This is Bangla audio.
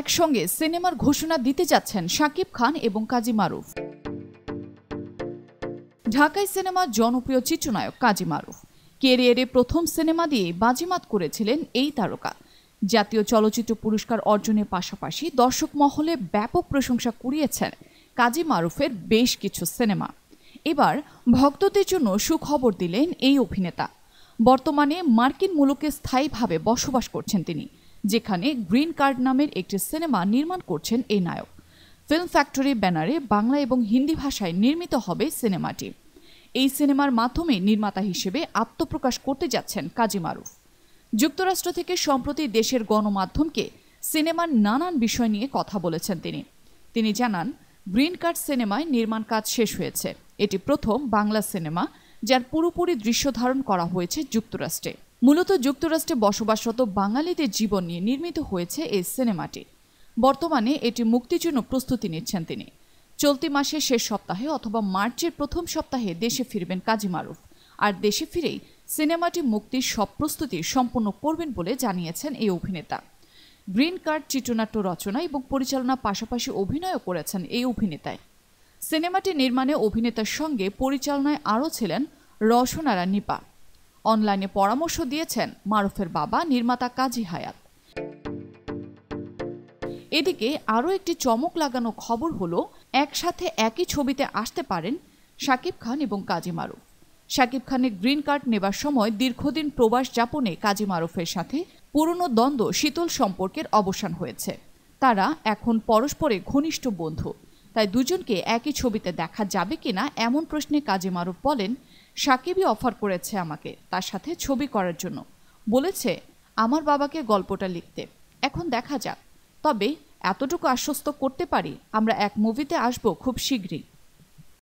একসঙ্গে সিনেমার ঘোষণা দিতে যাচ্ছেন শাকিব খান এবং কাজী মারুফ। ঢাকাই সিনেমার জনপ্রিয় চিত্রনায়ক কাজী মারুফ ক্যারিয়ারে প্রথম সিনেমা দিয়ে বাজিমাত করেছিলেন এই তারকা। জাতীয় চলচ্চিত্র পুরস্কার অর্জনের পাশাপাশি দর্শক মহলে ব্যাপক প্রশংসা কুড়িয়েছেন কাজী মারুফের বেশ কিছু সিনেমা। এবার ভক্তদের জন্য সুখবর দিলেন এই অভিনেতা। বর্তমানে মার্কিন মুলুকে স্থায়ীভাবে বসবাস করছেন তিনি, যেখানে গ্রিন কার্ড নামের একটি সিনেমা নির্মাণ করছেন এই নায়ক। ফিল্ম ফ্যাক্টরি ব্যানারে বাংলা এবং হিন্দি ভাষায় নির্মিত হবে সিনেমাটি। এই সিনেমার মাধ্যমে নির্মাতা হিসেবে আত্মপ্রকাশ করতে যাচ্ছেন কাজী মারুফ। যুক্তরাষ্ট্র থেকে সম্প্রতি দেশের গণমাধ্যমকে সিনেমার নানান বিষয় নিয়ে কথা বলেছেন তিনি জানান, গ্রিন কার্ড সিনেমায় নির্মাণ কাজ শেষ হয়েছে। এটি প্রথম বাংলা সিনেমা যার পুরোপুরি দৃশ্য ধারণ করা হয়েছে যুক্তরাষ্ট্রে। মূলত যুক্তরাষ্ট্রে বসবাসরত বাঙালিদের জীবন নিয়ে নির্মিত হয়েছে এই সিনেমাটি। বর্তমানে এটি মুক্তির জন্য প্রস্তুতি নিচ্ছেন তিনি। চলতি মাসের শেষ সপ্তাহে অথবা মার্চের প্রথম সপ্তাহে দেশে ফিরবেন কাজী মারুফ। আর দেশে ফিরেই সিনেমাটি মুক্তির সব প্রস্তুতি সম্পন্ন করবেন বলে জানিয়েছেন এই অভিনেতা। গ্রিন কার্ড চিত্রনাট্য রচনা এবং পরিচালনার পাশাপাশি অভিনয়ও করেছেন এই অভিনেতায়। সিনেমাটি নির্মাণে অভিনেতার সঙ্গে পরিচালনায় আরও ছিলেন রওশনারা নিপা। অনলাইনে পরামর্শ দিয়েছেন মারুফের বাবা নির্মাতা কাজী হায়াত। এদিকে আরও একটি চমক লাগানো খবর হলো, একসাথে একই ছবিতে আসতে পারেন শাকিব খান এবং কাজী মারুফ। শাকিব খানের গ্রিন কার্ড নেবার সময় দীর্ঘদিন প্রবাস যাপনে কাজী মারুফের সাথে পুরনো দ্বন্দ্ব শীতল সম্পর্কের অবসান হয়েছে। তারা এখন পরস্পরে ঘনিষ্ঠ বন্ধু। তাই দুজনকে একই ছবিতে দেখা যাবে কিনা এমন প্রশ্নে কাজী মারুফ বলেন, শাকিবই অফার করেছে আমাকে তার সাথে ছবি করার জন্য। বলেছে আমার বাবাকে গল্পটা লিখতে, এখন দেখা যাক। তবে এতটুকু আশ্বস্ত করতে পারি, আমরা এক মুভিতে আসব খুব শীঘ্রই।